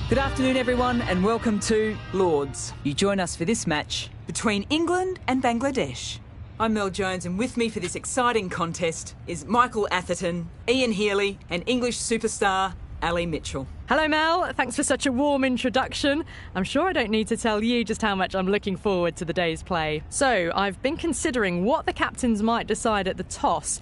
Good afternoon, everyone, and welcome to Lords. You join us for this match between England and Bangladesh. I'm Mel Jones, and with me for this exciting contest is Michael Atherton, Ian Healy, and English superstar Ali Mitchell. Hello Mel, thanks for such a warm introduction. I'm sure I don't need to tell you just how much I'm looking forward to the day's play. So, I've been considering what the captains might decide at the toss,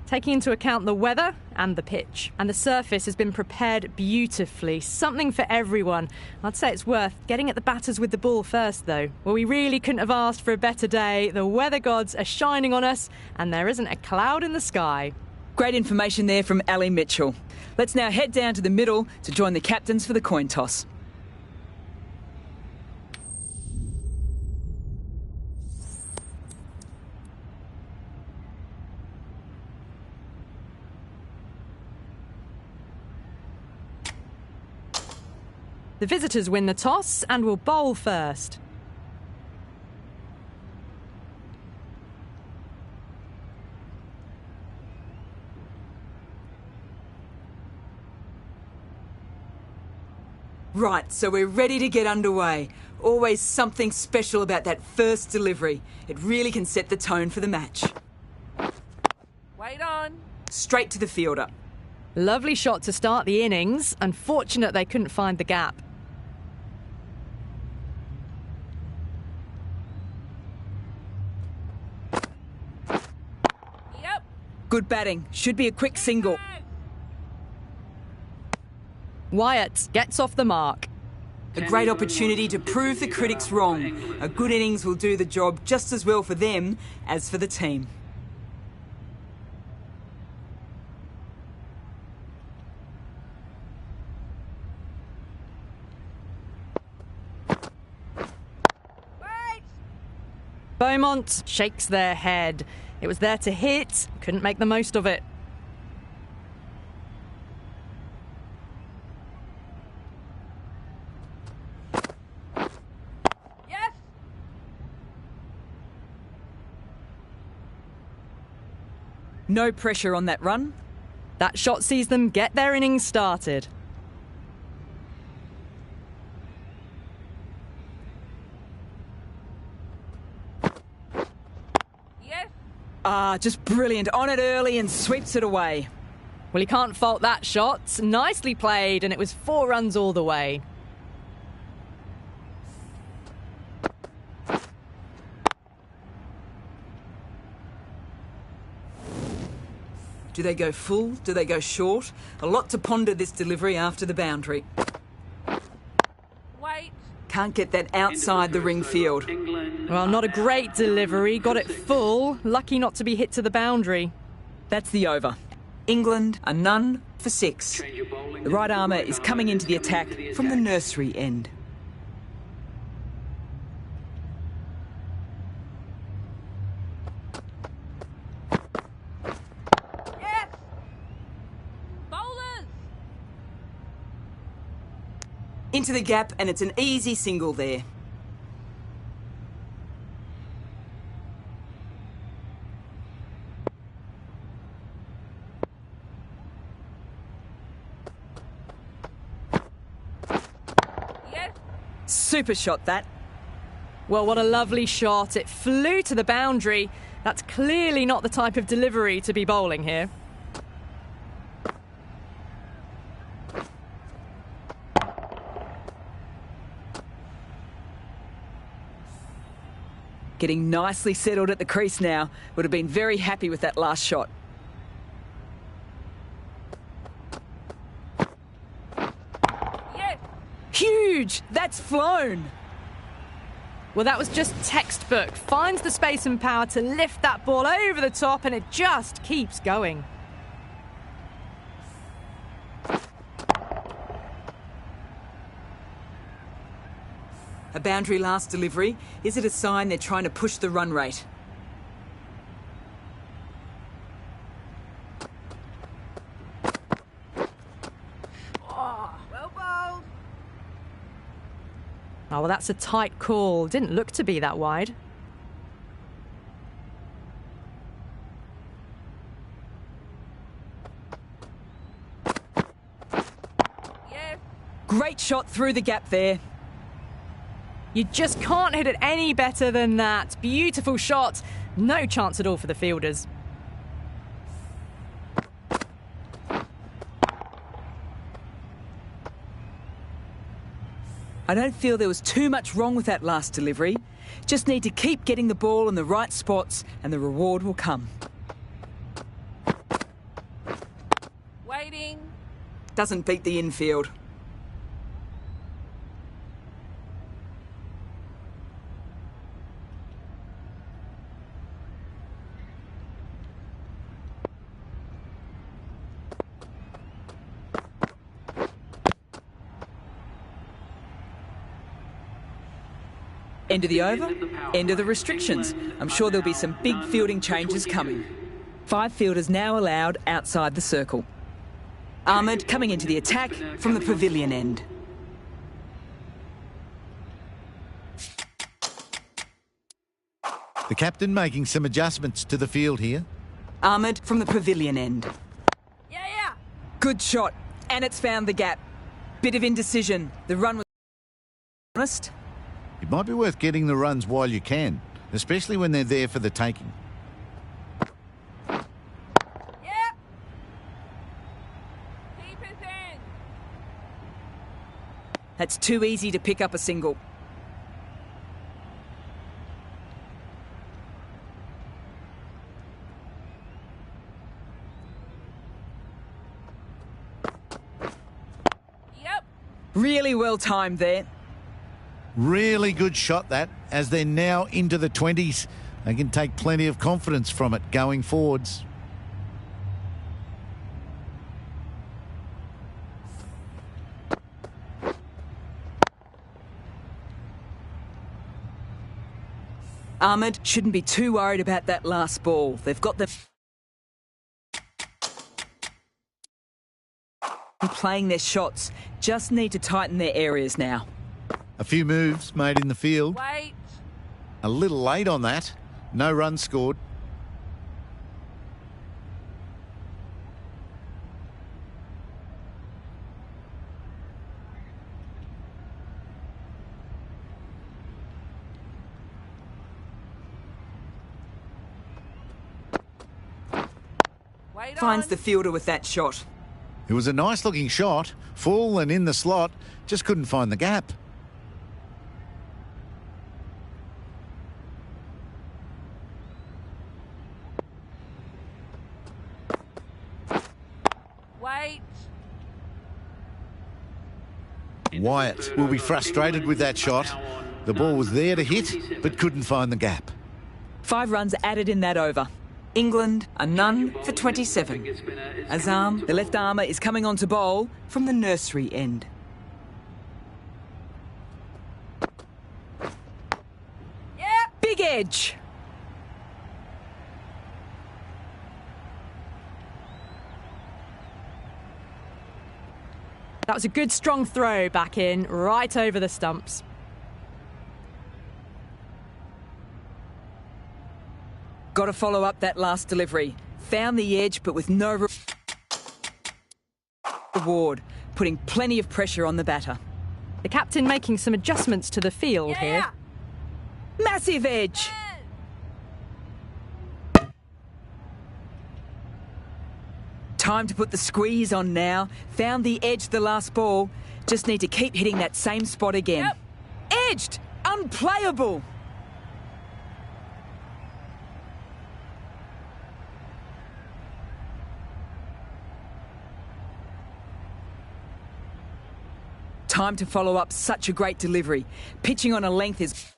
taking into account the weather and the pitch. And the surface has been prepared beautifully, something for everyone. I'd say it's worth getting at the batters with the ball first though. Well, we really couldn't have asked for a better day. The weather gods are shining on us and there isn't a cloud in the sky. Great information there from Ali Mitchell. Let's now head down to the middle to join the captains for the coin toss. The visitors win the toss and will bowl first. Right, so we're ready to get underway. Always something special about that first delivery. It really can set the tone for the match. Wait on. Straight to the fielder. Lovely shot to start the innings. Unfortunate they couldn't find the gap. Yep. Good batting. Should be a quick single. Wyatt gets off the mark. A great opportunity to prove the critics wrong. A good innings will do the job just as well for them as for the team. Wait. Beaumont shakes their head. It was there to hit, couldn't make the most of it. Yes. No pressure on that run. That shot sees them get their innings started. Yes. Just brilliant. On it early and sweeps it away. Well, you can't fault that shot. Nicely played, and it was 4 runs all the way. Do they go full? Do they go short? A lot to ponder this delivery after the boundary. Wait. Can't get that outside the ring field. Well, not a great delivery. Got it full. Lucky not to be hit to the boundary. That's the over. England are none for 6. The right armour is coming into the attack from the nursery end. Yes. Bowlers. Into the gap, and it's an easy single there. Yes. Super shot, that. Well, what a lovely shot. It flew to the boundary. That's clearly not the type of delivery to be bowling here. Getting nicely settled at the crease now. Would have been very happy with that last shot. Yes. Huge! That's flown! Well, that was just textbook. Finds the space and power to lift that ball over the top, and it just keeps going. A boundary last delivery. Is it a sign they're trying to push the run rate? Well bowled. Oh, well, that's a tight call. Didn't look to be that wide. Great shot through the gap there. You just can't hit it any better than that. Beautiful shot. No chance at all for the fielders. I don't feel there was too much wrong with that last delivery. Just need to keep getting the ball in the right spots and the reward will come. Waiting. Doesn't beat the infield. End of the over, end of the restrictions. I'm sure there'll be some big fielding changes coming. 5 fielders now allowed outside the circle. Ahmed coming into the attack from the pavilion end. The captain making some adjustments to the field here. Ahmed from the pavilion end. Yeah. Good shot, and it's found the gap. Bit of indecision. The run was honest. It might be worth getting the runs while you can, especially when they're there for the taking. Yeah. Keep it in. That's too easy to pick up a single. Yep. Really well timed there. Really good shot that, as they're now into the 20s. They can take plenty of confidence from it going forwards. Ahmed shouldn't be too worried about that last ball. They've got the playing their shots. Just need to tighten their areas now. A few moves made in the field. Wait. A little late on that. No runs scored. Wait Finds on. the fielder with that shot. It was a nice looking shot. Full and in the slot. Just couldn't find the gap. Wait. Wyatt will be frustrated with that shot. The ball was there to hit, but couldn't find the gap. 5 runs added in that over. England are none for 27. Azam, the left armour, is coming on to bowl from the nursery end. Yeah. Big edge. That was a good strong throw back in, right over the stumps. Got to follow up that last delivery. Found the edge, but with no reward, putting plenty of pressure on the batter. The captain making some adjustments to the field here. Massive edge. Time to put the squeeze on now. Found the edge the last ball. Just need to keep hitting that same spot again. Yep. Edged. Unplayable. Time to follow up such a great delivery. Pitching on a length is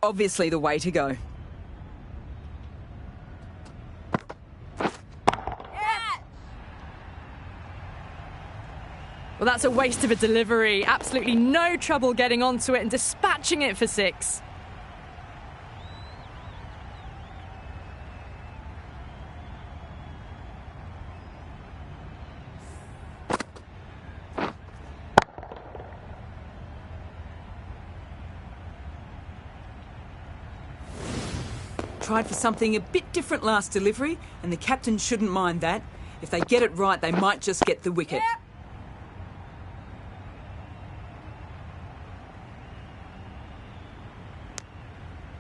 obviously the way to go. Well, that's a waste of a delivery. Absolutely no trouble getting onto it and dispatching it for 6. Tried for something a bit different last delivery, and the captain shouldn't mind that. If they get it right, they might just get the wicket.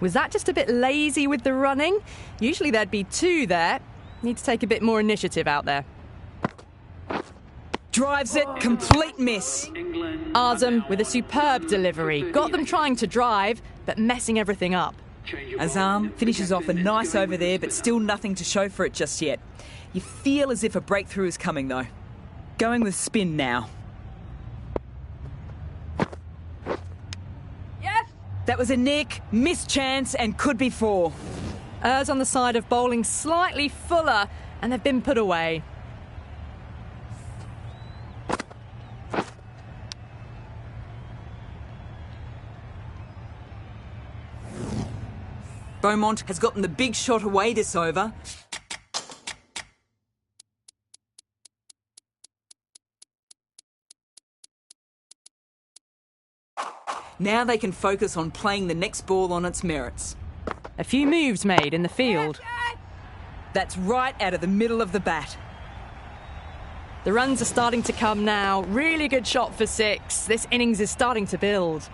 Was that just a bit lazy with the running? Usually there'd be 2 there. Need to take a bit more initiative out there. Drives it, complete miss. Azam with a superb delivery. Got them trying to drive, but messing everything up. Azam finishes off a nice over there, but still nothing to show for it just yet. You feel as if a breakthrough is coming, though. Going with spin now. Yes. That was a nick, missed chance, and could be 4. Ers on the side of bowling slightly fuller, and they've been put away. Beaumont has gotten the big shot away this over. Now they can focus on playing the next ball on its merits. A few moves made in the field. That's right out of the middle of the bat. The runs are starting to come now. Really good shot for 6. This innings is starting to build.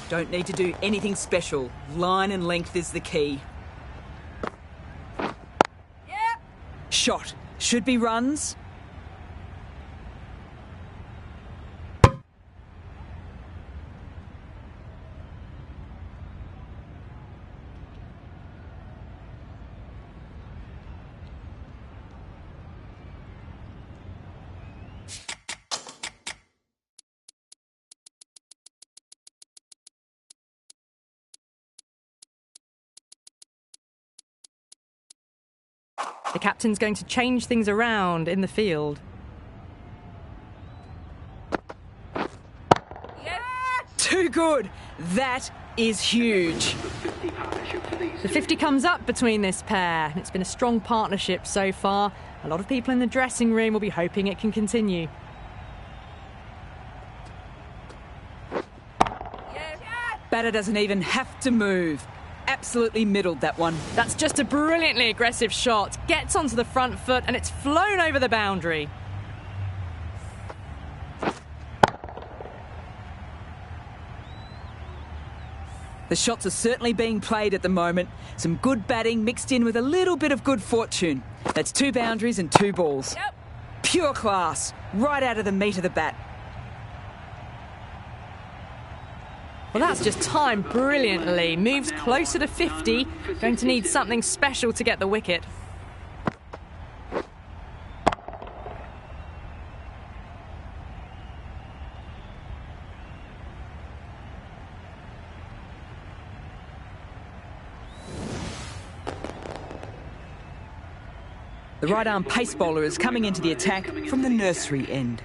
Don't need to do anything special. Line and length is the key. Yep. Shot. Should be runs. The captain's going to change things around in the field. Yes. Too good. That is huge. The 50 comes up between this pair. It's been a strong partnership so far. A lot of people in the dressing room will be hoping it can continue. Yes. Batter doesn't even have to move. Absolutely middled that one. That's just a brilliantly aggressive shot. Gets onto the front foot and it's flown over the boundary. The shots are certainly being played at the moment. Some good batting mixed in with a little bit of good fortune. That's 2 boundaries and 2 balls. Yep. Pure class. Right out of the meat of the bat. Well, that's just timed brilliantly. Moves closer to 50. Going to need something special to get the wicket. The right-arm pace bowler is coming into the attack from the nursery end.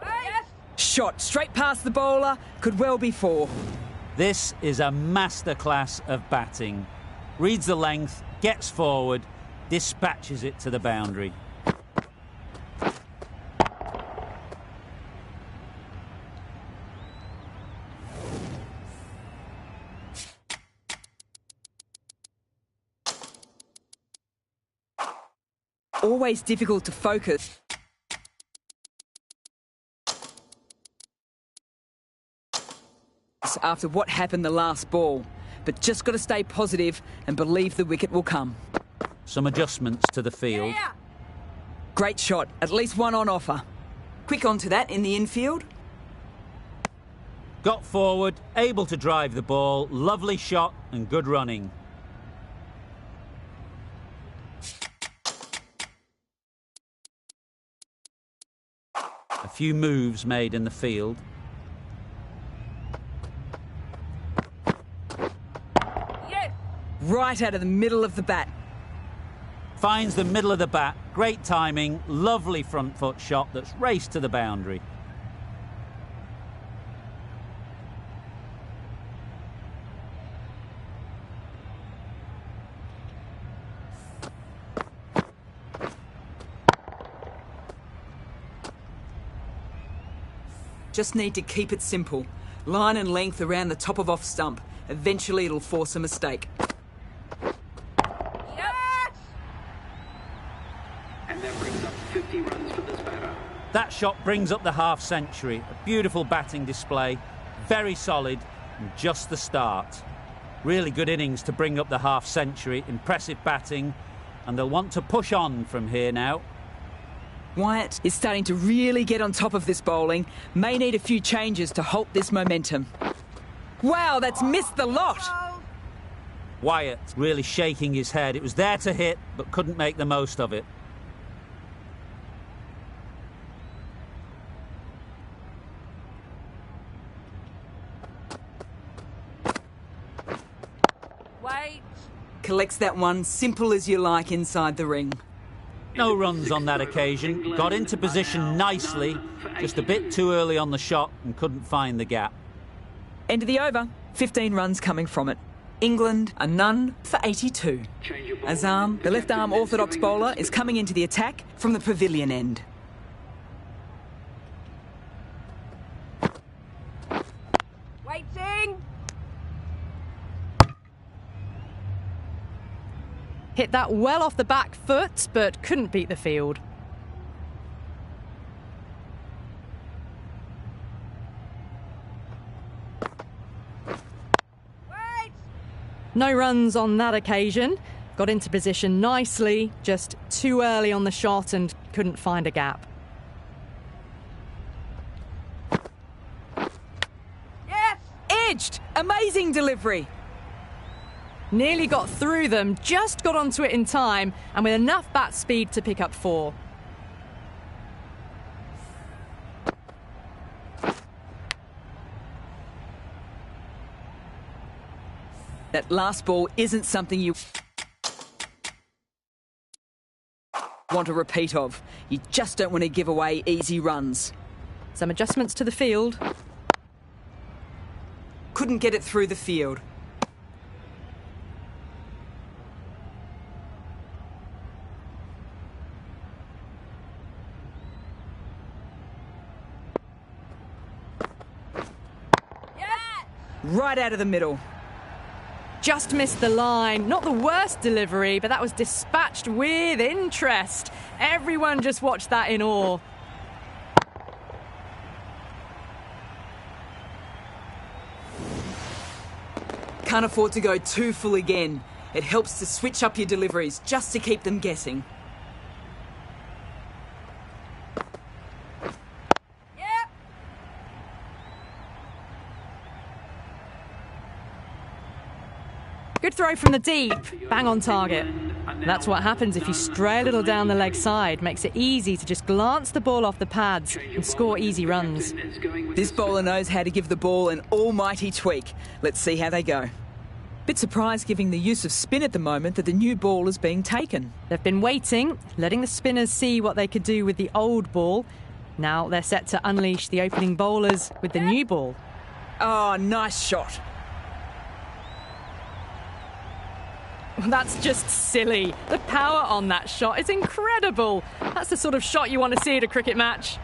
Yes. Shot straight past the bowler, could well be 4. This is a masterclass of batting. Reads the length, gets forward, dispatches it to the boundary. Always difficult to focus. After what happened the last ball, but just got to stay positive and believe the wicket will come. Some adjustments to the field. Yeah. Great shot, at least 1 on offer. Quick onto that in the infield. Got forward, able to drive the ball, lovely shot and good running. A few moves made in the field. Yes. Right out of the middle of the bat. Finds the middle of the bat, great timing, lovely front foot shot that's raced to the boundary. Just need to keep it simple. Line and length around the top of off stump. Eventually it'll force a mistake. Yes! And that brings up 50 runs for this batter. That shot brings up the half-century. A beautiful batting display, very solid, and just the start. Really good innings to bring up the half-century. Impressive batting, and they'll want to push on from here now. Wyatt is starting to really get on top of this bowling. May need a few changes to halt this momentum. Wow, that's missed the lot. Wyatt really shaking his head. It was there to hit, but couldn't make the most of it. Wait. Collects that one, simple as you like, inside the ring. No runs on that occasion. Got into position nicely, just a bit too early on the shot and couldn't find the gap. End of the over. 15 runs coming from it. England are none for 82. Azam, the left-arm orthodox bowler, is coming into the attack from the pavilion end. Waiting. Hit that well off the back foot, but couldn't beat the field. Wait. No runs on that occasion. Got into position nicely, just too early on the shot and couldn't find a gap. Yes. Edged! Amazing delivery. Nearly got through them, just got onto it in time, and with enough bat speed to pick up 4. That last ball isn't something you want a repeat of. You just don't want to give away easy runs. Some adjustments to the field. Couldn't get it through the field. Right out of the middle. Just missed the line. Not the worst delivery, but that was dispatched with interest. Everyone just watched that in awe. Can't afford to go too full again. It helps to switch up your deliveries just to keep them guessing. Good throw from the deep, bang on target. That's what happens if you stray a little down the leg side. Makes it easy to just glance the ball off the pads and score easy runs. This bowler knows how to give the ball an almighty tweak. Let's see how they go. Bit surprised, giving the use of spin at the moment, that the new ball is being taken. They've been waiting, letting the spinners see what they could do with the old ball. Now they're set to unleash the opening bowlers with the new ball. Oh, nice shot. That's just silly. The power on that shot is incredible. That's the sort of shot you want to see at a cricket match.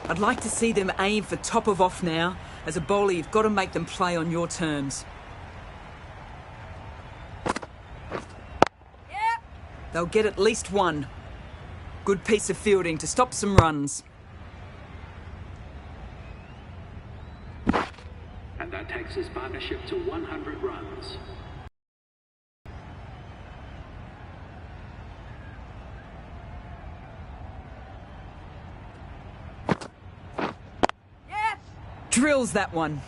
I'd like to see them aim for top of off now. As a bowler, you've got to make them play on your terms. They'll get at least one. Good piece of fielding to stop some runs. And that takes his partnership to 100 runs. Drills that one.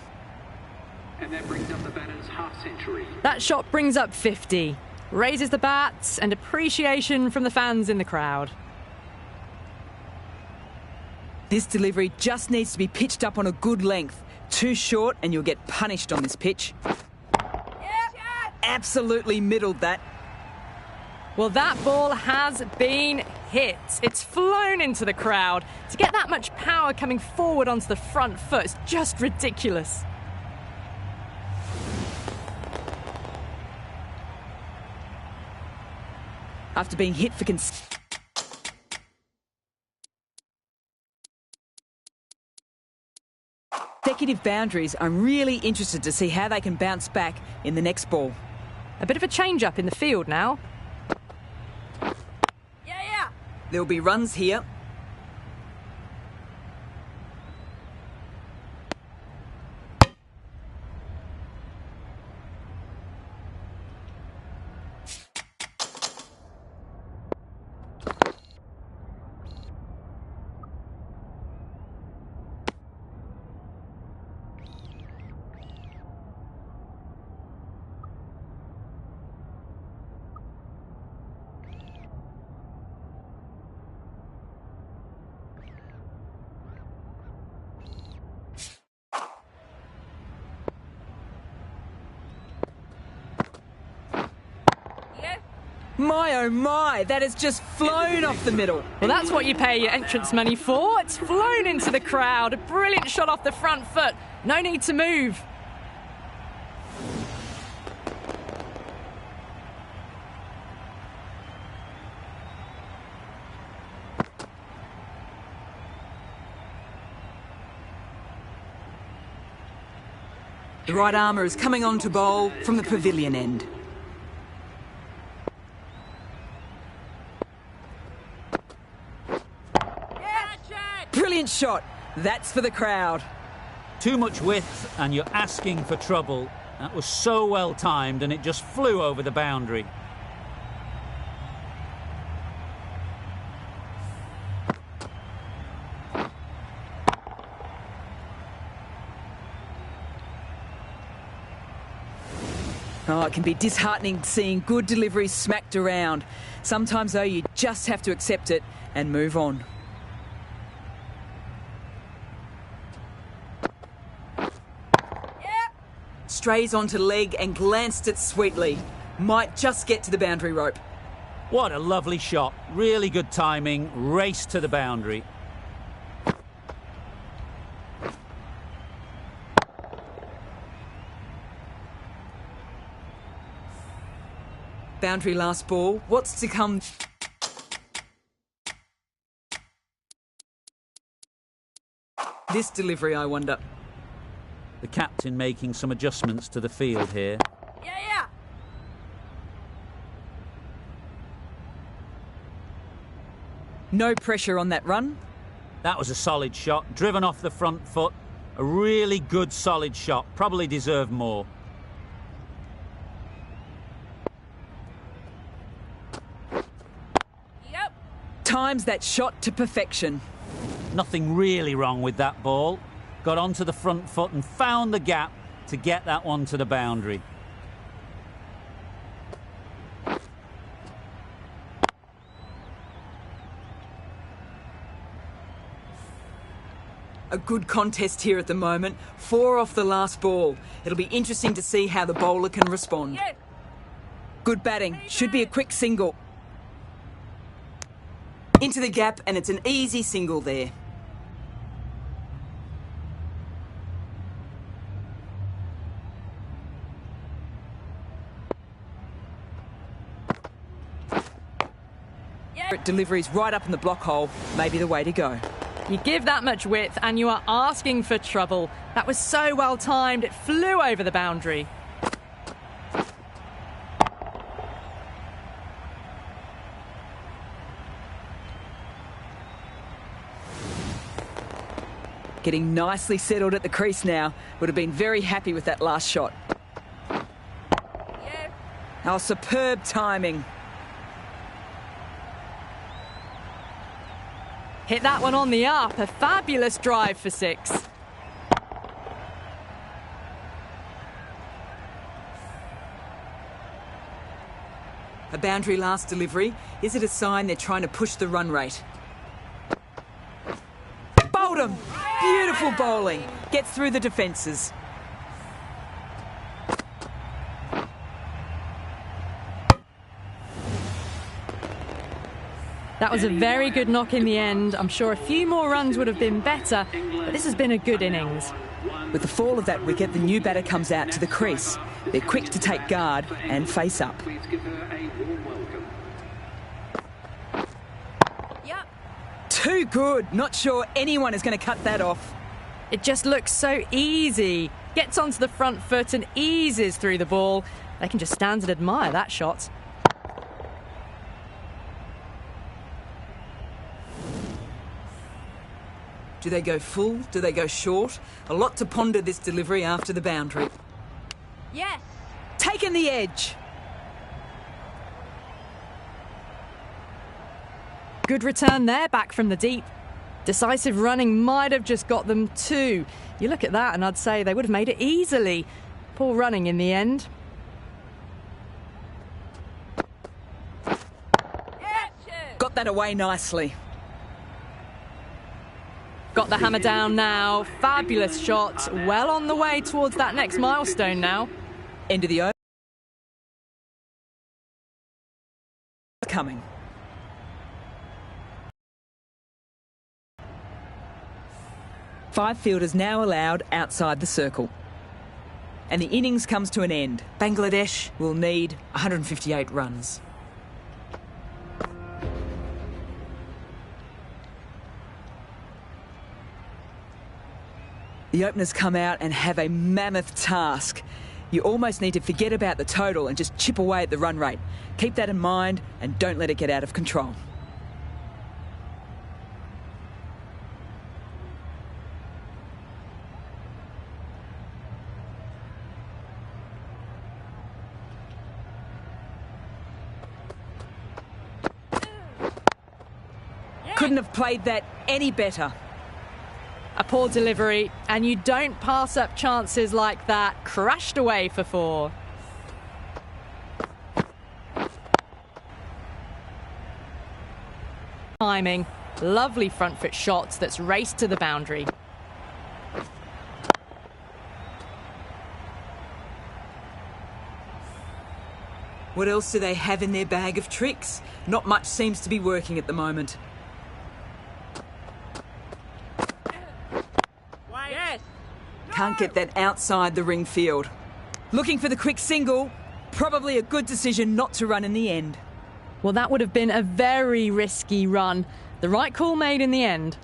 And that brings up the batter's half-century. That shot brings up 50. Raises the bats and appreciation from the fans in the crowd. This delivery just needs to be pitched up on a good length. Too short and you'll get punished on this pitch. Absolutely middled that. Well, that ball has been hit. It's flown into the crowd. To get that much power coming forward onto the front foot is just ridiculous. after being hit for consecutive boundaries. I'm really interested to see how they can bounce back in the next ball. A bit of a change-up in the field now. Yeah. There'll be runs here. My oh my, that has just flown off the middle. Well, that's what you pay your entrance money for. It's flown into the crowd. A brilliant shot off the front foot. No need to move. The right armour is coming on to bowl from the pavilion end. Brilliant shot. That's for the crowd. Too much width and you're asking for trouble. That was so well timed and it just flew over the boundary. Oh, it can be disheartening seeing good deliveries smacked around. Sometimes, though, you just have to accept it and move on. Strays onto leg and glanced it sweetly. Might just get to the boundary rope. What a lovely shot. Really good timing. Race to the boundary. Boundary last ball. What's to come? This delivery, I wonder. The captain making some adjustments to the field here. Yeah. No pressure on that run. That was a solid shot, driven off the front foot. A really good solid shot, probably deserved more. Yep. Times that shot to perfection. Nothing really wrong with that ball. Got onto the front foot and found the gap to get that one to the boundary. A good contest here at the moment. 4 off the last ball. It'll be interesting to see how the bowler can respond. Yeah. Good batting. Should be a quick single. Into the gap, and it's an easy single there. Deliveries right up in the block hole may be the way to go. You give that much width and you are asking for trouble. That was so well timed, it flew over the boundary. Getting nicely settled at the crease now. Would have been very happy with that last shot. Yeah. Oh, superb timing. Hit that one on the up. A fabulous drive for 6. A boundary last delivery. Is it a sign they're trying to push the run rate? Bowled him! Beautiful bowling. Gets through the defences. That was a very good knock in the end. I'm sure a few more runs would have been better, but this has been a good innings. With the fall of that wicket, the new batter comes out to the crease. They're quick to take guard and face up. Please give her a warm welcome. Too good. Not sure anyone is going to cut that off. It just looks so easy. Gets onto the front foot and eases through the ball. They can just stand and admire that shot. Do they go full? Do they go short? A lot to ponder this delivery after the boundary. Yes. Taken the edge. Good return there, back from the deep. Decisive running might have just got them two. You look at that and I'd say they would have made it easily. Poor running in the end. Got that away nicely. Got the hammer down now. Fabulous shot. Well on the way towards that next milestone now. End of the over. Coming. Five fielders now allowed outside the circle. And the innings comes to an end. Bangladesh will need 158 runs. The openers come out and have a mammoth task. You almost need to forget about the total and just chip away at the run rate. Keep that in mind and don't let it get out of control. Couldn't have played that any better. A poor delivery, and you don't pass up chances like that. Crashed away for four. Timing. Lovely front foot shots that's raced to the boundary. What else do they have in their bag of tricks? Not much seems to be working at the moment. Can't get that outside the ring field. Looking for the quick single. Probably a good decision not to run in the end. Well, that would have been a very risky run. The right call made in the end.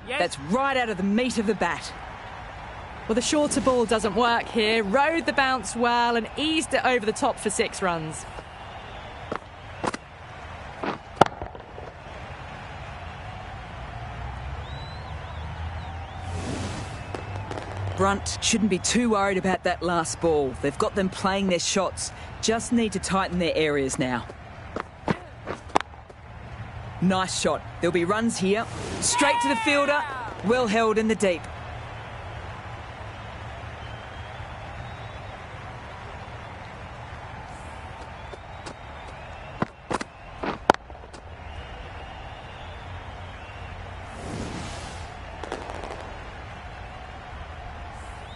That's right out of the meat of the bat. Well, the shorter ball doesn't work here. Rode the bounce well and eased it over the top for 6 runs. Brunt shouldn't be too worried about that last ball. They've got them playing their shots. Just need to tighten their areas now. Nice shot. There'll be runs here. Straight to the fielder. Well held in the deep.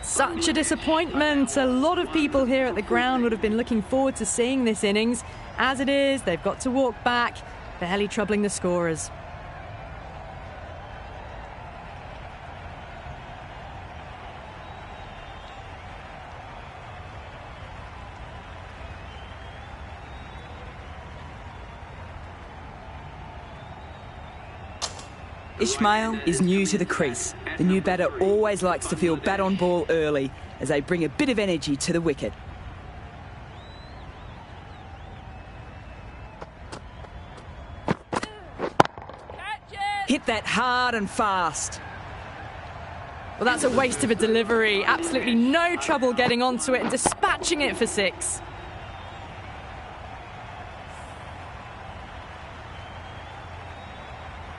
Such a disappointment. A lot of people here at the ground would have been looking forward to seeing this innings. As it is, they've got to walk back, barely troubling the scorers. Ismail is new to the crease. The new batter always likes to feel bat on ball early as they bring a bit of energy to the wicket. Hit that hard and fast. Well, that's a waste of a delivery. Absolutely no trouble getting onto it and dispatching it for 6.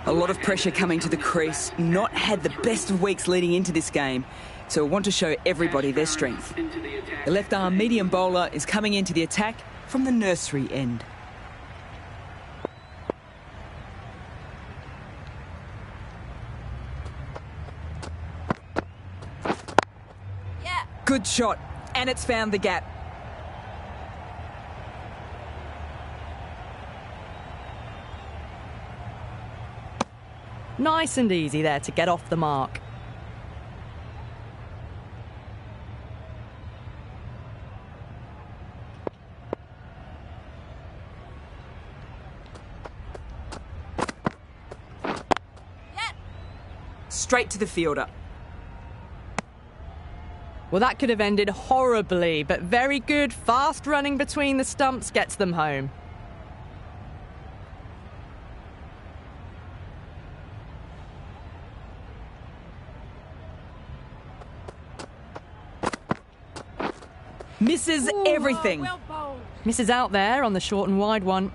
A lot of pressure coming to the crease. Not had the best of weeks leading into this game, so I want to show everybody their strength. The left-arm medium bowler is coming into the attack from the nursery end. Good shot, and it's found the gap. Nice and easy there to get off the mark. straight to the fielder. Well, that could have ended horribly, but very good, fast running between the stumps gets them home. Misses everything. Well bowled. Misses out there on the short and wide one.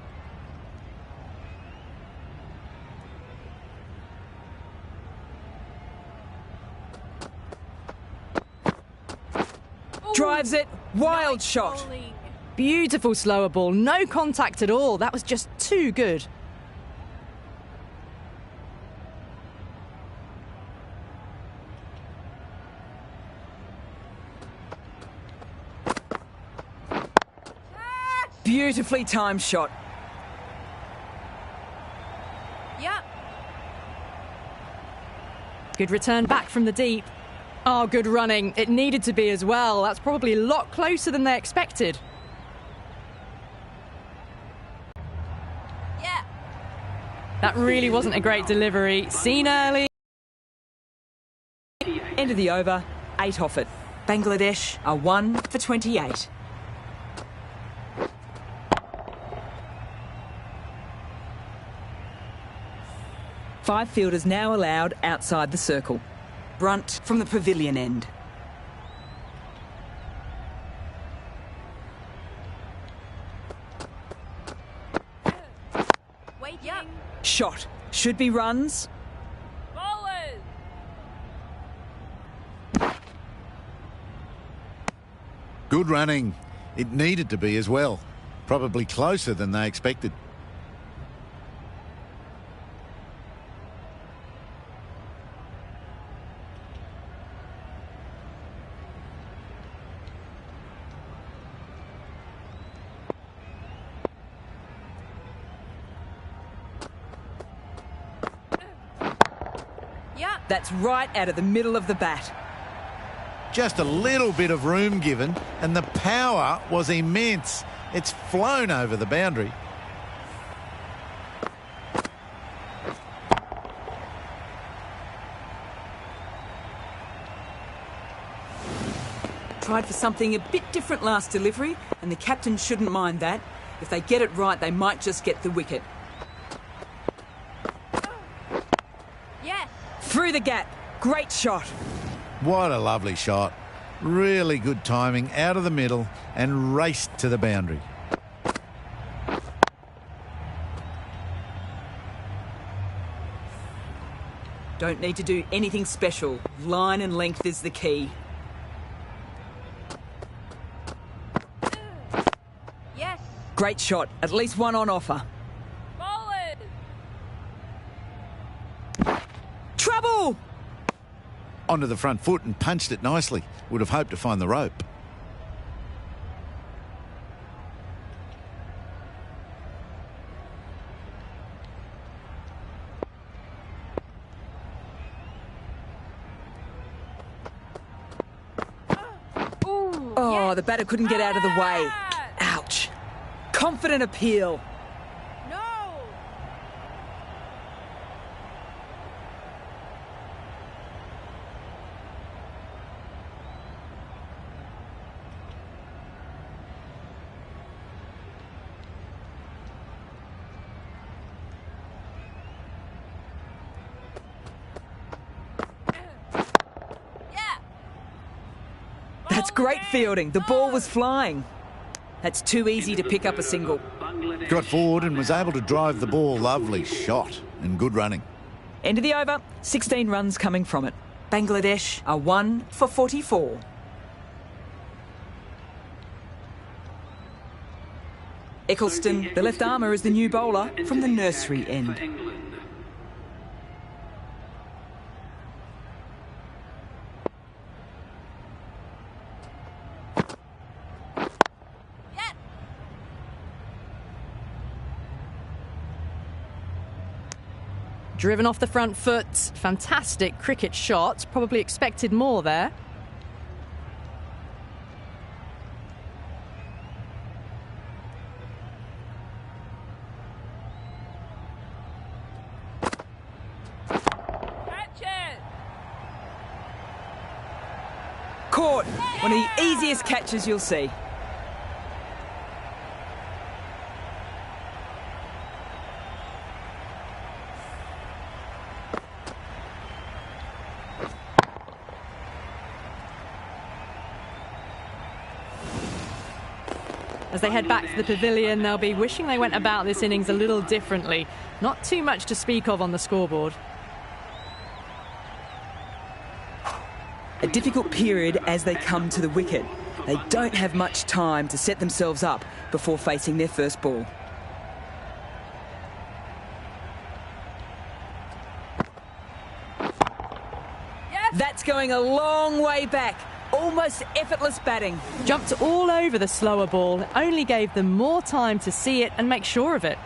Drives it. Wild Nice shot. bowling. Beautiful slower ball, no contact at all. That was just too good. Beautifully timed shot. Yep. Good return back from the deep. Oh, good running. It needed to be as well. That's probably a lot closer than they expected. Yeah. That really wasn't a great delivery. Seen early. End of the over. 8 off it. Bangladesh are 1 for 28. Five fielders now allowed outside the circle. Brunt from the pavilion end. Waiting. Yep. Shot. Should be runs. Bowlers. Good running. It needed to be as well. Probably closer than they expected. Yep. That's right out of the middle of the bat. Just a little bit of room given, and the power was immense. It's flown over the boundary. Tried for something a bit different last delivery, and the captain shouldn't mind that. If they get it right, they might just get the wicket. Yes. Through the gap. Great shot. What a lovely shot. Really good timing out of the middle and raced to the boundary. Don't need to do anything special. Line and length is the key. Yes. Great shot. At least one on offer. Bowlers. Trouble! Onto the front foot and punched it nicely. Would have hoped to find the rope. Ooh. Oh, yes. the batter couldn't get out of the way. Ah! Ouch. Confident appeal. No. Yeah. That's great fielding. The ball was flying. That's too easy to pick up a single. Got forward and was able to drive the ball. Lovely shot and good running. End of the over. 16 runs coming from it. Bangladesh are 1 for 44. Eccleston, the left armour, is the new bowler from the nursery end. Yes. Driven off the front foot. Fantastic cricket shot. Probably expected more there. Catch it. One of the easiest catches you'll see. As they head back to the pavilion, they'll be wishing they went about this innings a little differently. Not too much to speak of on the scoreboard. A difficult period as they come to the wicket. They don't have much time to set themselves up before facing their first ball. Yes. That's going a long way back. Almost effortless batting. Jumped all over the slower ball, only gave them more time to see it and make sure of it.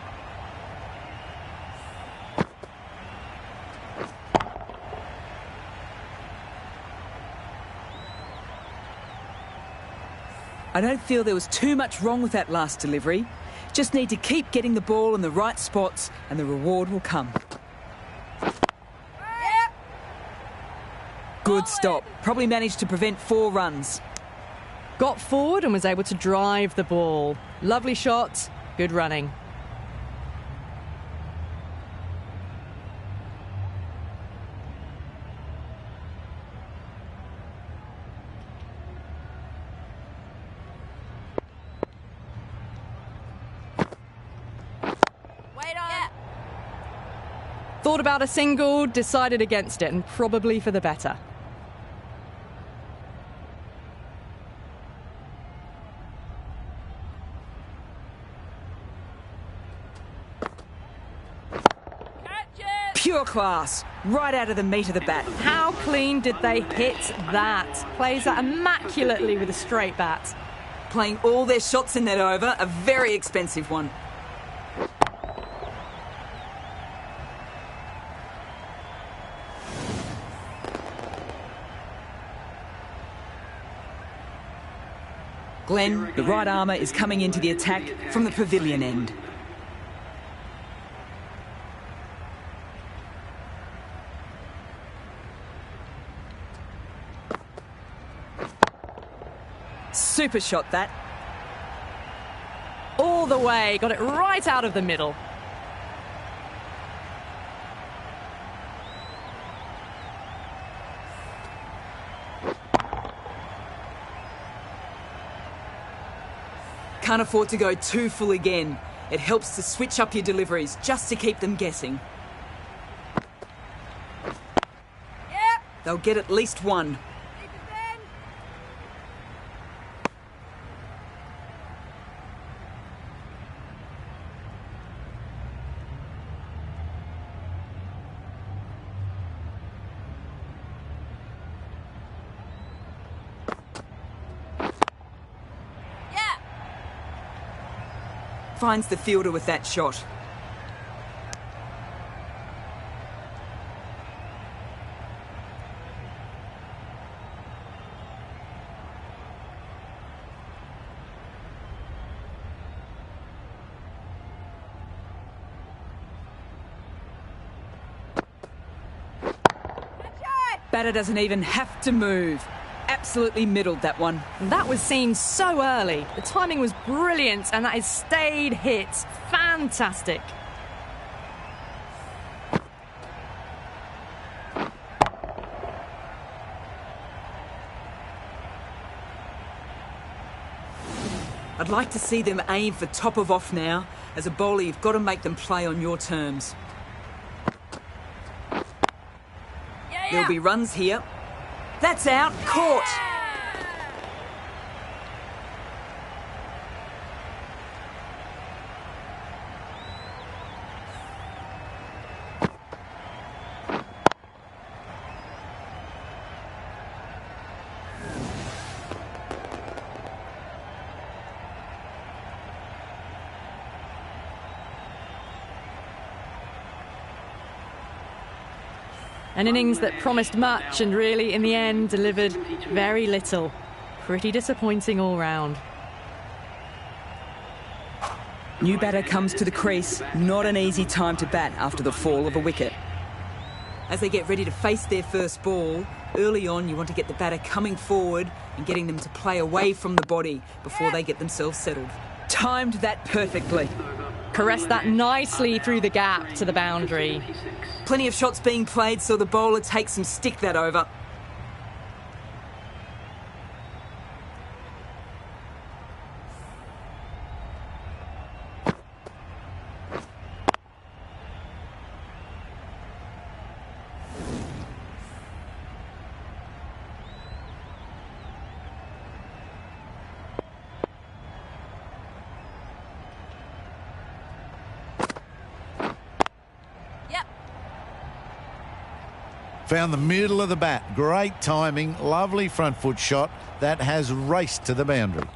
I don't feel there was too much wrong with that last delivery. Just need to keep getting the ball in the right spots and the reward will come. Good stop. Probably managed to prevent 4 runs. Got forward and was able to drive the ball. Lovely shot, good running. Wait on. Thought about a single, decided against it, and probably for the better. Pure class, right out of the meat of the bat. How clean did they hit that? Plays that immaculately with a straight bat. Playing all their shots in that over, a very expensive one. Glenn, the right armour, is coming into the attack from the pavilion end. Super shot that. All the way, got it right out of the middle. Can't afford to go too full again. It helps to switch up your deliveries just to keep them guessing. They'll get at least one. Finds the fielder with that shot. Batter doesn't even have to move. Absolutely middled that one. That was seen so early. The timing was brilliant and that is stayed hit. Fantastic. I'd like to see them aim for top of off now. As a bowler, you've got to make them play on your terms. There'll be runs here. That's out. Caught. An innings that promised much and really, in the end, delivered very little. Pretty disappointing all round. New batter comes to the crease. Not an easy time to bat after the fall of a wicket. As they get ready to face their first ball, early on you want to get the batter coming forward and getting them to play away from the body before they get themselves settled. Timed that perfectly. Caressed that nicely through the gap to the boundary. Plenty of shots being played, so the bowler takes some stick that over. Found the middle of the bat. Great timing. Lovely front foot shot. That has raced to the boundary.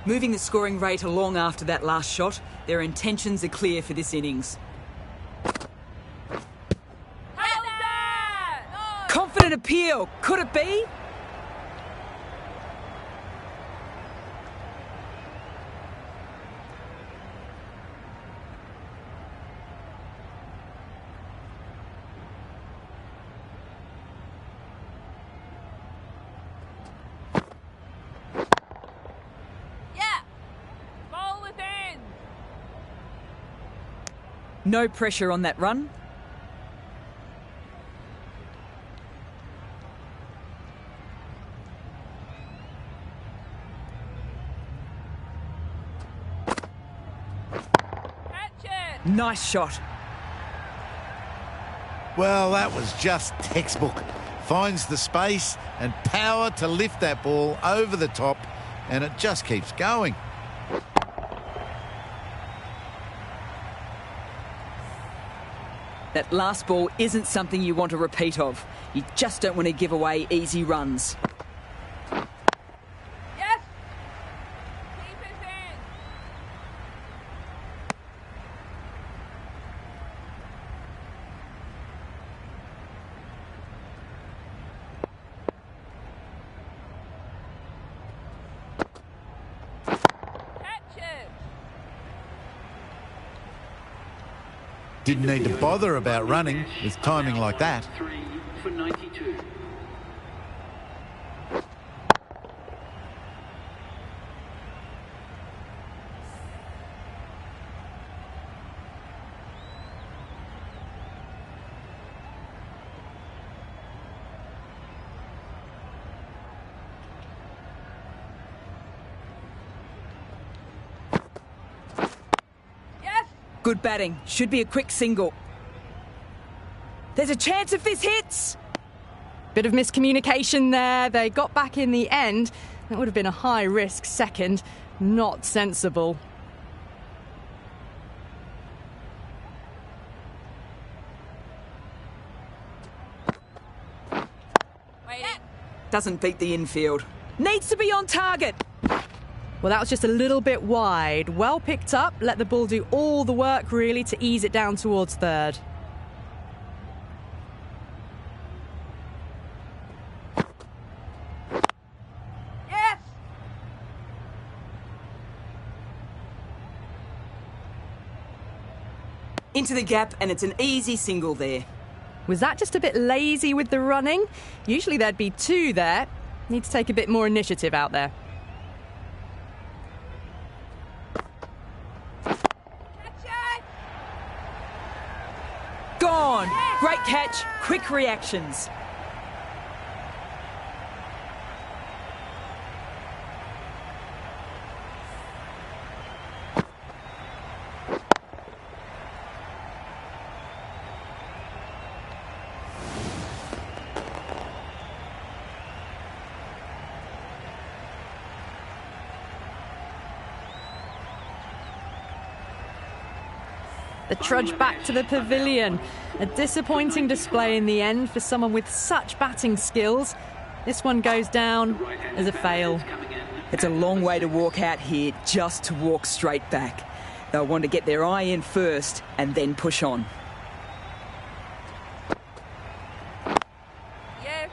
Moving the scoring rate along after that last shot, their intentions are clear for this innings. Confident appeal. Could it be? No pressure on that run. Nice shot. Well, that was just textbook. Finds the space and power to lift that ball over the top, and it just keeps going. That last ball isn't something you want a repeat of. You just don't want to give away easy runs. Yes! Keep it in! Catch it! Didn't need to bother about running with timing like that. 3 for 92. Good batting. Should be a quick single. There's a chance if this hits. Bit of miscommunication there. They got back in the end. That would have been a high-risk second. Not sensible. Waiting. Doesn't beat the infield. Needs to be on target. Well, that was just a little bit wide. Well picked up. Let the ball do all the work, really, to ease it down towards third. Yes! Into the gap, and it's an easy single there. Was that just a bit lazy with the running? Usually there'd be two there. Need to take a bit more initiative out there. Gone. Great catch. Quick reactions. The trudge back to the pavilion. A disappointing display in the end for someone with such batting skills. This one goes down as a fail. It's a long way to walk out here just to walk straight back. They'll want to get their eye in first and then push on. Yes!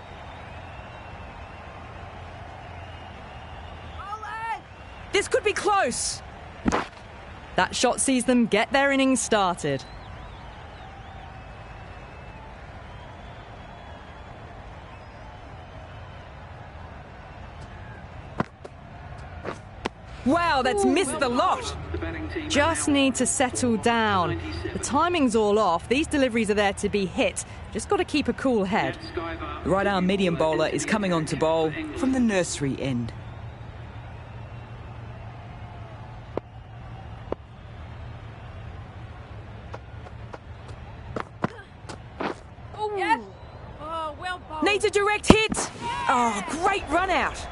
Ollie! This could be close. That shot sees them get their innings started. Wow, that's missed the lot. The batting team Just need to settle down. The timing's all off. These deliveries are there to be hit. Just got to keep a cool head. The right arm medium bowler is coming on to bowl from the nursery end. Yes. Oh, well bowled. Needs a direct hit. Oh, great run out.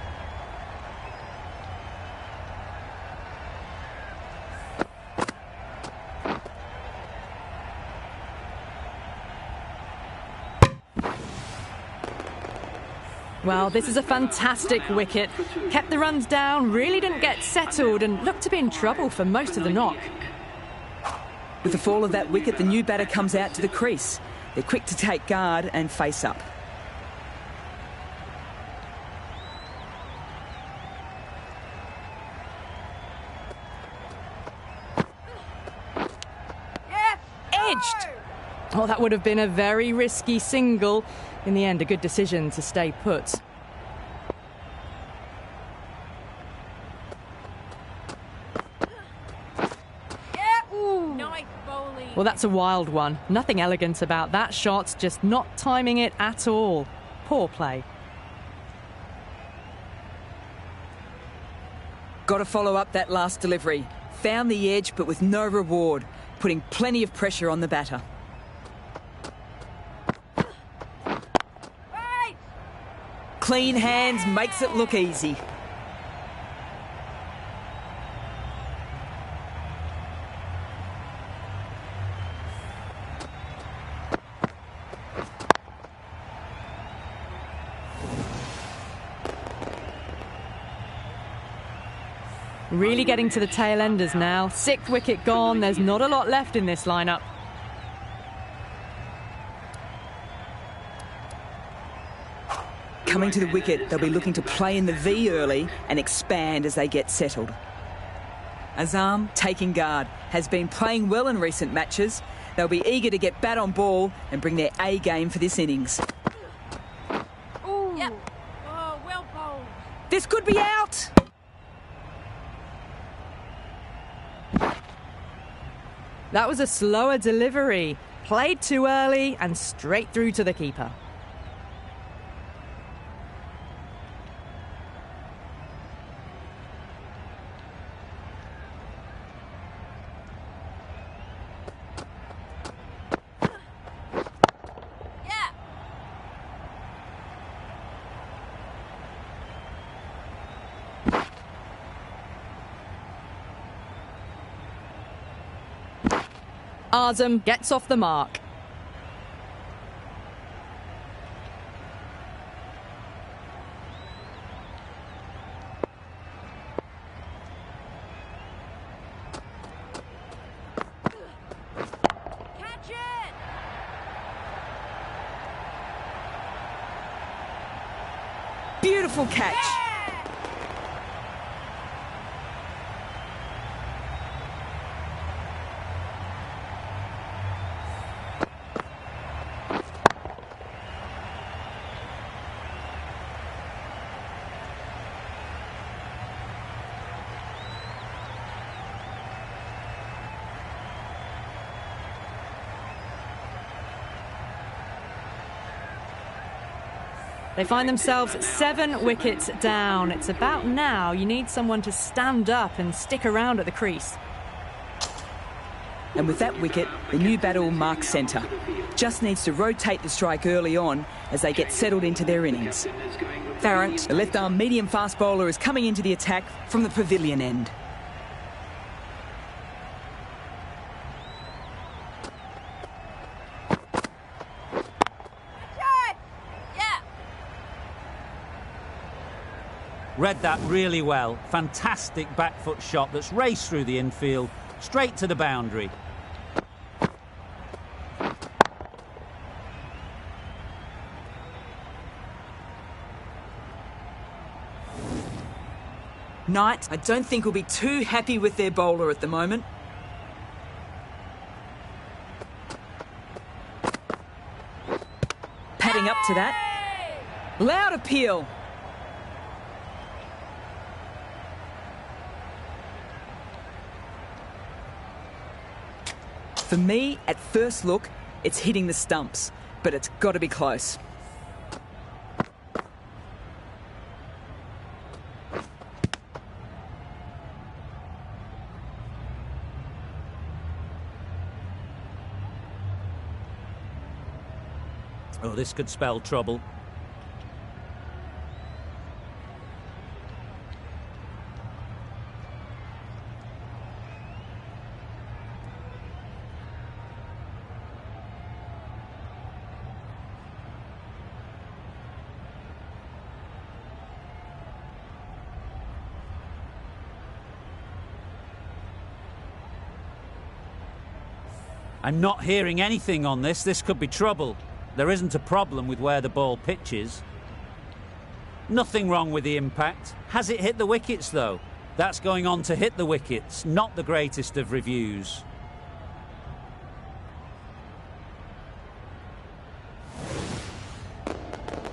Well, this is a fantastic wicket. Kept the runs down, really didn't get settled and looked to be in trouble for most of the knock. With the fall of that wicket, the new batter comes out to the crease. They're quick to take guard and face up. Yes. Edged. Oh, that would have been a very risky single. In the end, a good decision to stay put. Nice bowling. Well, that's a wild one. Nothing elegant about that shot, just not timing it at all. Poor play. Got to follow up that last delivery. Found the edge, but with no reward, putting plenty of pressure on the batter. Right. Clean hands makes it look easy. Really getting to the tail enders now. 6th wicket gone. There's not a lot left in this lineup. Coming to the wicket, they'll be looking to play in the V early and expand as they get settled. Azam, taking guard, has been playing well in recent matches. They'll be eager to get bat on ball and bring their A game for this innings. Yep. Oh, well bowled. This could be out. That was a slower delivery. Played too early and straight through to the keeper. Yeah. Azam gets off the mark. Catch it. Beautiful catch. They find themselves 7 wickets down. It's about now you need someone to stand up and stick around at the crease. And with that wicket, the new batter will mark centre. Just needs to rotate the strike early on as they get settled into their innings. Farrant, the left-arm medium-fast bowler, is coming into the attack from the pavilion end. Yeah. Read that really well. Fantastic back foot shot that's raced through the infield, straight to the boundary. Knight, I don't think will be too happy with their bowler at the moment. Padding up to that. Loud appeal. For me, at first look, it's hitting the stumps, but it's got to be close. Oh, this could spell trouble. I'm not hearing anything on this. This could be trouble. There isn't a problem with where the ball pitches. Nothing wrong with the impact. Has it hit the wickets, though? That's going on to hit the wickets. Not the greatest of reviews.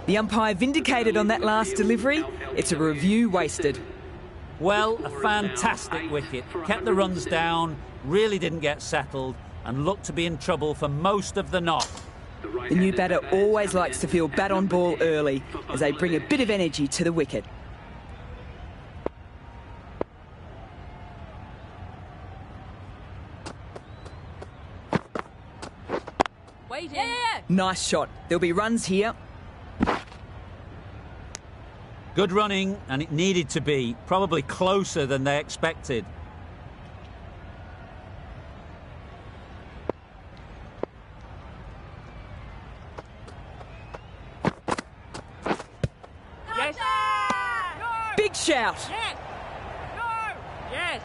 The umpire vindicated on that last delivery. It's a review wasted. Well, a fantastic wicket. Kept the runs down, really didn't get settled, and looked to be in trouble for most of the knock. The new batter always likes to feel bat on ball early as they bring a bit of energy to the wicket. Wait, yeah. Nice shot. There'll be runs here. Good running, and it needed to be. Probably closer than they expected. Yes. No. Big shout. Yes. No. Yes.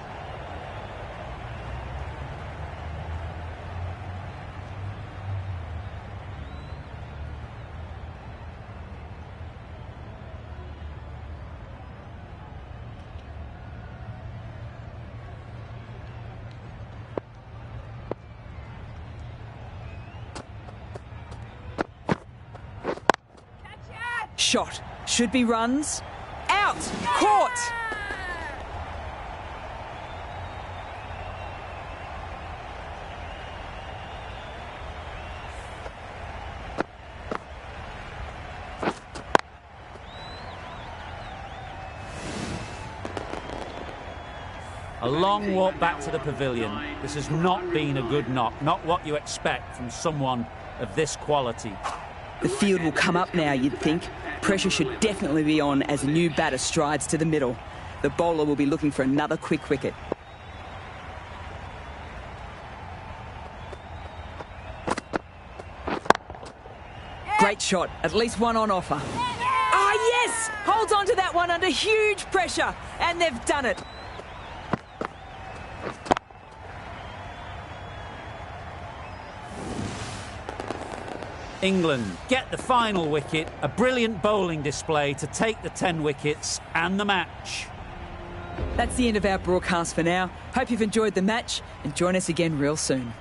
Shot. Should be runs. Out. Caught. A long walk back to the pavilion. This has not been a good knock. Not what you expect from someone of this quality. The field will come up now, you'd think. Pressure should definitely be on as a new batter strides to the middle. The bowler will be looking for another quick wicket. Great shot. At least one on offer. Ah, yes! Holds on to that one under huge pressure. And they've done it. England get the final wicket, a brilliant bowling display to take the 10 wickets and the match. That's the end of our broadcast for now. Hope you've enjoyed the match and join us again real soon.